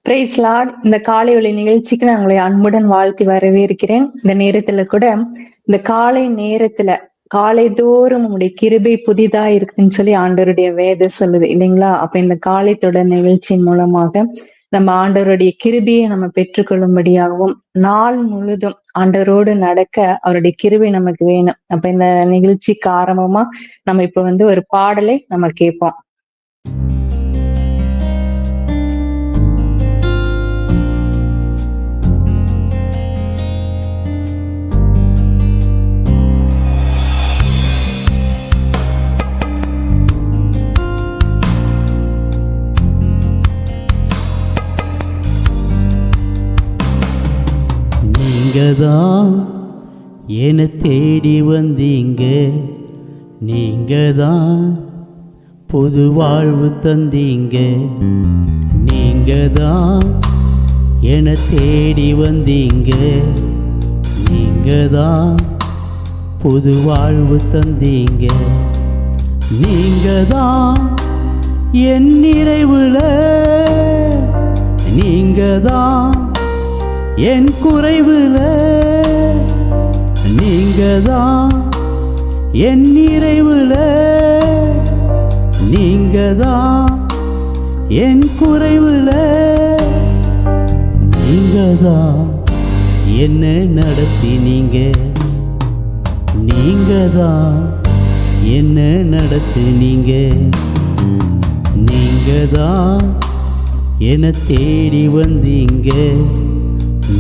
Price Lord. இந்த காலை ஒளி நிகழ்ச்சிக்கு நான் உங்களை அன்புடன் வாழ்த்தி வரவேற்கிறேன். இந்த நேரத்துல கூட இந்த காலை நேரத்துல காலை தோறும் உங்களுடைய கிருபை புதிதா இருக்குன்னு சொல்லி ஆண்டவருடைய வேதம் சொல்லுது இல்லைங்களா? அப்ப இந்த காலை தொடர் நிகழ்ச்சியின் மூலமாக நம்ம ஆண்டவருடைய கிருபையை நம்ம பெற்றுக்கொள்ளும்படியாகவும் நாள் முழுதும் ஆண்டவரோடு நடக்க அவருடைய கிருபை நமக்கு வேணும். அப்ப இந்த நிகழ்ச்சிக்கு ஆரம்பமா நம்ம இப்ப ஒரு பாடலை நம்ம கேட்போம். நீங்கதான் என்னை தேடி வந்தீங்க, நீங்கதான் புது வாழ்வு தந்தீங்க. நீங்கதான் என்னை தேடி வந்தீங்க, நீங்கதான் புது வாழ்வு தந்தீங்க. நீங்கதான் என் நிறைவுல, நீங்கதான் என் குறைவுல, நீங்கதான் என் நிறைவுல, நீங்கதான் என் குறைவுல, நீங்கதான் என்ன நடத்தினீங்க, நீங்கதான் என்ன நடத்தினீங்க. நீங்கதான் என்னை தேடி வந்தீங்க,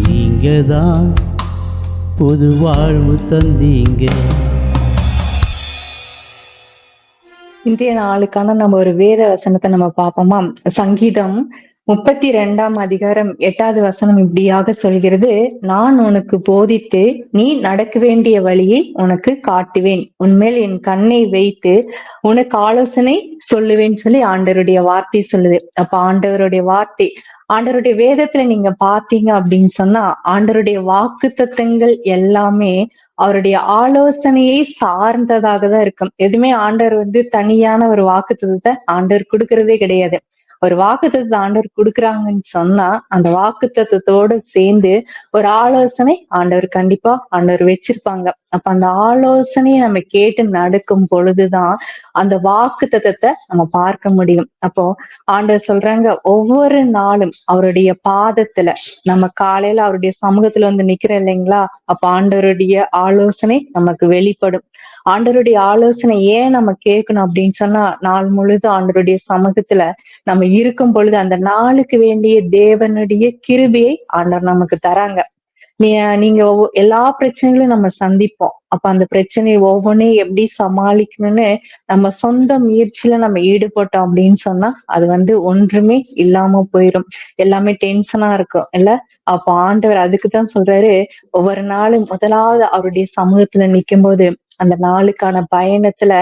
நீங்கதான் புது வாழ்வு தந்தீங்க. இன்றைய நாளுக்கான நம்ம ஒரு வேத வசனத்தை நம்ம பார்ப்போமா? சங்கீதம் 32 இப்படியாக சொல்கிறது: நான் உனக்கு போதித்து நீ நடக்க வேண்டிய வழியை உனக்கு காட்டுவேன், உன்மேல் என் கண்ணை வைத்து உனக்கு ஆலோசனை சொல்லுவேன்னு சொல்லி ஆண்டவருடைய வார்த்தை சொல்லுது. அப்ப ஆண்டவருடைய வார்த்தை, ஆண்டவருடைய வேதத்துல நீங்க பாத்தீங்க அப்படின்னு சொன்னா ஆண்டவருடைய வாக்குத்தத்தங்கள் எல்லாமே அவருடைய ஆலோசனையை சார்ந்ததாக தான் இருக்கும். எதுவுமே ஆண்டவர் தனியான ஒரு வாக்குத்தத்தத்தை ஆண்டவர் கொடுக்கறதே கிடையாது. ஒரு வாக்குத்தத்தத்தை ஆண்டவர் கொடுக்குறாங்கன்னு சொன்னா அந்த வாக்குத்தத்தத்தோட சேர்ந்து ஒரு ஆலோசனை ஆண்டவர் கண்டிப்பா ஆண்டவர் வச்சிருப்பாங்க. அப்ப அந்த ஆலோசனையை நம்ம கேட்டு நடக்கும் பொழுதுதான் அந்த வாக்குத்தத்தத்தை நம்ம பார்க்க முடியும். அப்போ ஆண்டவர் சொல்றாங்க, ஒவ்வொரு நாளும் அவருடைய பாதத்துல நம்ம காலையில அவருடைய சமூகத்துல நிக்கிறோம் இல்லைங்களா? அப்ப ஆண்டவருடைய ஆலோசனை நமக்கு வெளிப்படும். ஆண்டவருடைய ஆலோசனை ஏன் நம்ம கேட்கணும் அப்படின்னு சொன்னா, நாள் முழுதும் ஆண்டவருடைய சமூகத்துல நம்ம இருக்கும் பொழுது அந்த நாளுக்கு வேண்டிய தேவனுடைய கிருபையை ஆண்டவர் நமக்கு தராங்க. நீங்க எல்லா பிரச்சனைகளும் நம்ம சந்திப்போம். அப்ப அந்த பிரச்சனையை ஒவ்வொன்றையும் எப்படி சமாளிக்கணும்னு நம்ம சொந்த முயற்சியில நம்ம ஈடுபட்டோம் அப்படின்னு சொன்னா அது ஒன்றுமே இல்லாம போயிடும். எல்லாமே டென்ஷனா இருக்கும் இல்ல? அப்ப ஆண்டவர் அதுக்குதான் சொல்றாரு, ஒவ்வொரு நாளும் முதலாவது அவருடைய சமூகத்துல நிக்கும் போது அந்த நாளுக்கான பயணத்துல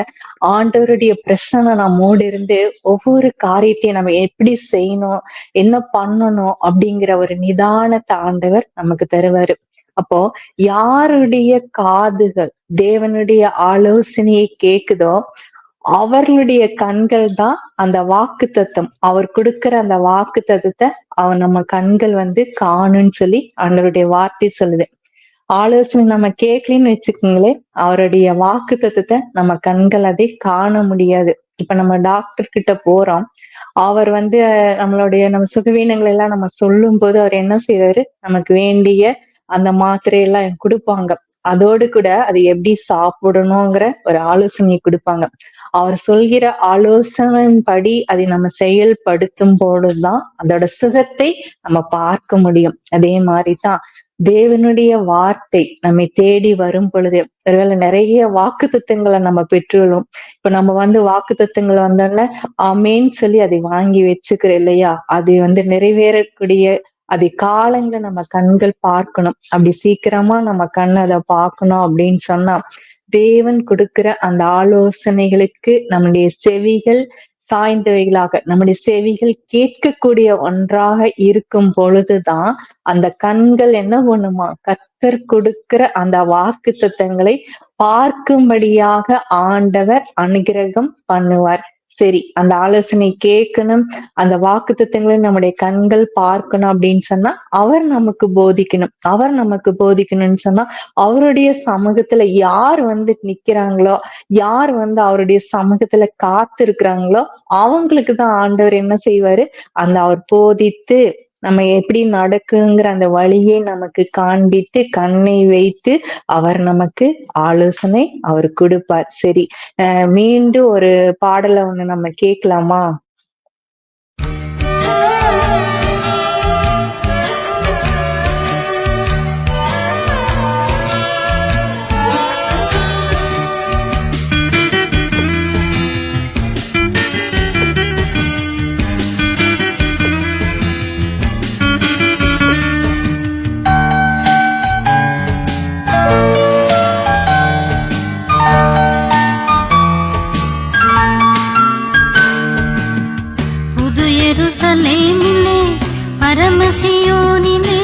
ஆண்டவருடைய பிரசன்னம் நம்மோடு இருந்து ஒவ்வொரு காரியத்தையும் நம்ம எப்படி செய்யணும், என்ன பண்ணணும் அப்படிங்கிற ஒரு நிதானத்தை ஆண்டவர் நமக்கு தருவாரு. அப்போ யாருடைய காதுகள் தேவனுடைய ஆலோசனையை கேக்குதோ அவர்களுடைய கண்கள் தான் அந்த வாக்கு தத்தம், அவர் கொடுக்கிற அந்த வாக்கு தத்தத்தை நம்ம கண்கள் காணும்னு சொல்லி ஆண்டவருடைய வார்த்தை சொல்லுது. ஆலோசனை நம்ம கேட்கலன்னு வச்சுக்கோங்களேன், அவருடைய வாக்கு தத்துவத்தை நம்ம கண்கள் அதை காண முடியாது. இப்ப நம்ம டாக்டர் கிட்ட போறோம், அவர் நம்ம சுகவீனங்கள் எல்லாம் நம்ம சொல்லும் போது அவர் என்ன செய்வாரு, நமக்கு வேண்டிய அந்த மாத்திரையெல்லாம் கொடுப்பாங்க. அதோடு கூட அதை எப்படி சாப்பிடணுங்கிற ஒரு ஆலோசனையை கொடுப்பாங்க. அவர் சொல்கிற ஆலோசனையின்படி அதை நம்ம செயல்படுத்தும் பொழுதுதான் அதோட சுகத்தை நம்ம பார்க்க முடியும். அதே மாதிரிதான் தேவனுடைய வார்த்தை நம்மை தேடி வரும் பொழுது ஒருவேளை நிறைய வாக்கு தத்துவங்களை நம்ம பெற்றுள்ளோம். இப்ப நம்ம வாக்கு தத்துவங்களை வந்தோம்னா ஆமேன்னு சொல்லி அதை வாங்கி வச்சுக்கிறோம் இல்லையா? அது நிறைவேறக்கூடிய அதை காலங்களை நம்ம கண்கள் பார்க்கணும். அப்படி சீக்கிரமா நம்ம கண் அதை பார்க்கணும் அப்படின்னு சொன்னா தேவன் கொடுக்கிற அந்த ஆலோசனைகளுக்கு நம்முடைய செவிகள் சாய்ந்தவைகளாக, நம்முடைய செவிகள் கேட்கக்கூடிய ஒன்றாக இருக்கும் பொழுதுதான் அந்த கண்கள் என்ன பண்ணுமா, கர்த்தர் கொடுக்கிற அந்த வாக்கு தத்தங்களை பார்க்கும்படியாக ஆண்டவர் அனுகிரகம் பண்ணுவார். சரி அந்த ஆலோசனை கேட்கணும், அந்த வாக்குத்தத்தங்களை நம்முடைய கண்கள் பார்க்கணும் அப்படின்னு சொன்னா அவர் நமக்கு போதிக்கணும். அவர் நமக்கு போதிக்கணும்னு சொன்னா அவருடைய சமூகத்துல யார் வந்து நிக்கிறாங்களோ, யார் வந்து அவருடைய சமூகத்துல காத்து இருக்கிறாங்களோ அவங்களுக்கு தான் ஆண்டவர் என்ன செய்வாரு, அந்த அவர் போதித்து நம்ம எப்படி நடக்குங்கிற அந்த வழியை நமக்கு காண்பித்து கண்ணை வைத்து அவர் நமக்கு ஆலோசனை அவர் கொடுப்பார். சரி, மீண்டும் ஒரு பாடலை ஒண்ணு நம்ம கேட்கலாமா? எருசலேமிலே பரமசியோனிலே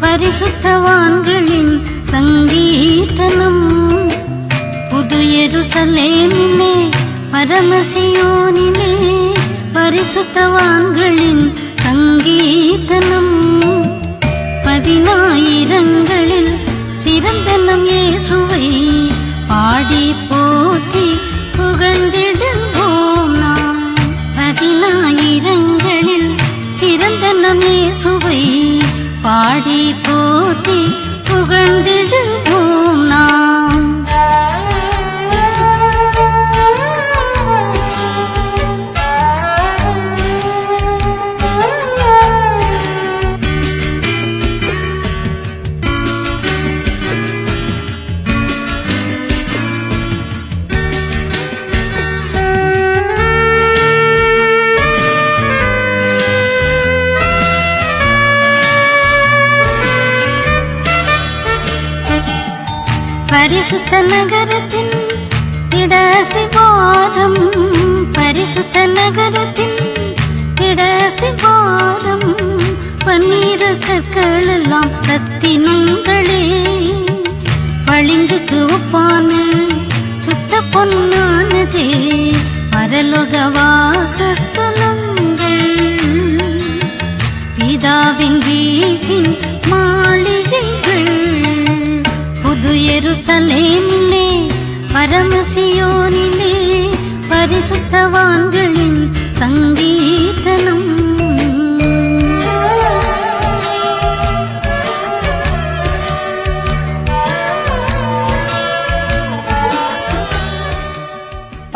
பரிசுத்தவான்களின் சங்கீதனம். புது எருசலேமிலே பரமசியோனிலே பரிசுத்தவான்களின் சங்கீதனம். 10,000ங்களில் சிறந்த நம் இயேசுவை பாடி போற்றி புகழ்ந்திடுவோம் நாம். 10,000ங்களில் சிறந்த நம் இயேசுவை பாடி போற்றி புகழ்ந்திடுவோம் நாம். பரிசுத்த நகரத்தின் திடஸ்திவாதம், பரிசுத்த நகரத்தின் திடஸ்திவாதம். 12 கற்கள் எல்லாம் ரத்தினங்களே, பளிங்குக்கு ஒப்பான சுத்த பொன்னானதே பரலோக வாசஸ்தலங்கள். பிதாவின் வீட்டின் மாளிகைகள். புது எருசலேமிலே பரமசியோனிலே பரிசுத்தவான்களின் சங்கீதனம்.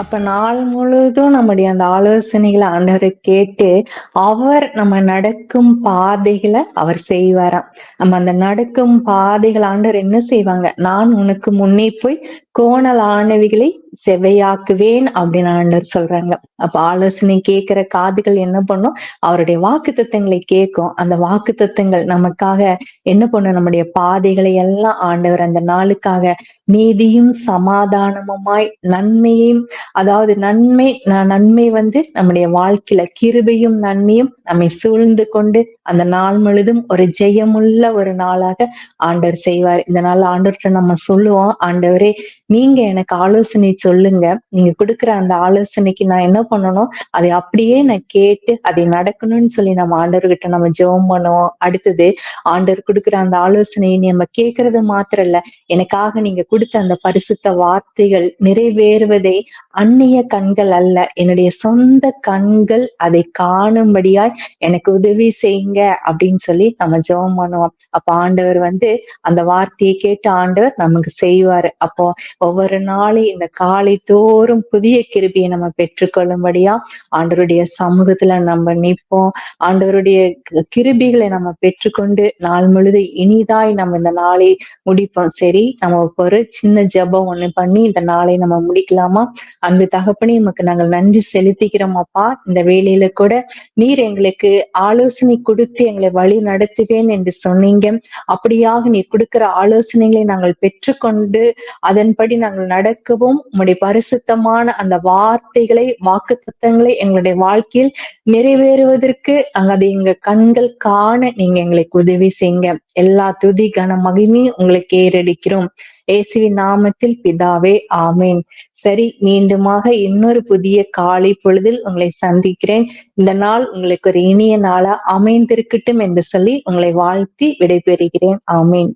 அப்ப நாள் முழுவதும் நம்முடைய அந்த ஆலோசனைகளை ஆண்டவரை கேட்டு அவர் நம்ம நடக்கும் பாதைகளை அவர் செய்வாராம். நம்ம அந்த நடக்கும் பாதைகள் ஆண்டவர் என்ன செய்வாங்க, நான் உனக்கு முன்னே போய் கோணல் ஆனவைகளை செவையாக்குவேன் அப்படின்னு ஆண்டவர் சொல்றாங்க. அப்ப ஆலோசனை கேட்கிற காதுகள் என்ன பண்ணும், அவருடைய வாக்கு தத்தங்களை கேட்கும். அந்த வாக்கு தத்தங்கள் நமக்காக என்ன பண்ணும், நம்முடைய பாதைகளை எல்லாம் ஆண்டவர் அந்த நாளுக்காக நீதியும் சமாதானமுமாய் நன்மையும், அதாவது நன்மை வந்து நம்முடைய வாழ்க்கையில கிருபையும் நன்மையும் நம்மை சூழ்ந்து கொண்டு அந்த நாள் முழுதும் ஒரு ஜெயமுள்ள ஒரு நாளாக ஆண்டவர் செய்வார். இந்த நாள் ஆண்டவர்கிட்ட நம்ம சொல்லுவோம், ஆண்டவரே நீங்க எனக்கு ஆலோசனை சொல்லுங்க, நீங்க கொடுக்குற அந்த ஆலோசனைக்கு நான் என்ன பண்ணணும், அதை அப்படியே நான் கேட்டு அதை நடக்கணும்னு சொல்லி நம்ம ஆண்டவர்கிட்ட நம்ம ஜெபம் பண்ணுவோம். அடுத்தது ஆண்டவர் கொடுக்குற அந்த ஆலோசனையை நம்ம கேட்கறது மாத்திரம் இல்ல, எனக்காக நீங்க கொடுத்த அந்த பரிசுத்த வார்த்தைகள் நிறைவேறுவதை அந்நிய கண்கள் அல்ல, என்னுடைய சொந்த கண்கள் அதை காணும்படியாய் எனக்கு உதவி செய்யுங்க அப்படின்னு சொல்லி நம்ம ஜெபம் பண்ணுவோம். அப்ப ஆண்டவர் வந்து அந்த வார்த்தையை கேட்டு ஆண்டவர் நமக்கு செய்வாரு. அப்போ ஒவ்வொரு நாளும் இந்த காலை தோறும் புதிய கிருபியை நம்ம பெற்றுக்கொள்ளும்படியா ஆண்டவருடைய சமூகத்துல நம்ம நிற்போம். ஆண்டவருடைய கிருபிகளை நம்ம பெற்றுக்கொண்டு நாள் முழுது இனிதாய் நம்ம இந்த நாளை முடிப்போம். சரி, நம்ம ஒரு சின்ன ஜெபம் ஒண்ணு பண்ணி இந்த நாளை நம்ம முடிக்கலாமா? அன்பு தகப்பனே, நமக்கு நாங்கள் நன்றி செலுத்திக்கிறோம் அப்பா. இந்த வேளையில கூட நீர் எங்களுக்கு ஆலோசனை கொடுத்து எங்களை வழி நடத்துவேன் என்று சொன்னீங்க. அப்படியாக நீர் கொடுக்கிற ஆலோசனைகளை நாங்கள் பெற்றுக்கொண்டு அதன்படி நாங்கள் நடக்கவும் உம்முடைய பரிசுத்தமான அந்த வார்த்தைகளை வாக்கு தத்தங்களை எங்களுடைய வாழ்க்கையில் நிறைவேறுவதற்கு அதை எங்க கண்கள் காண நீங்க எங்களுக்கு உதவி செய்யுங்க. எல்லா துதி கன மகிமையும் உங்களுக்கு ஏறடிக்கிறோம். இயேசுவின் நாமத்தில் பிதாவே, ஆமேன். சரி, மீண்டுமாக இன்னொரு புதிய காலை பொழுதில் உங்களை சந்திக்கிறேன். இந்த நாள் உங்களுக்கு ஒரு இனிய நாளா அமைந்திருக்கட்டும் என்று சொல்லி உங்களை வாழ்த்தி விடைபெறுகிறேன். ஆமேன்.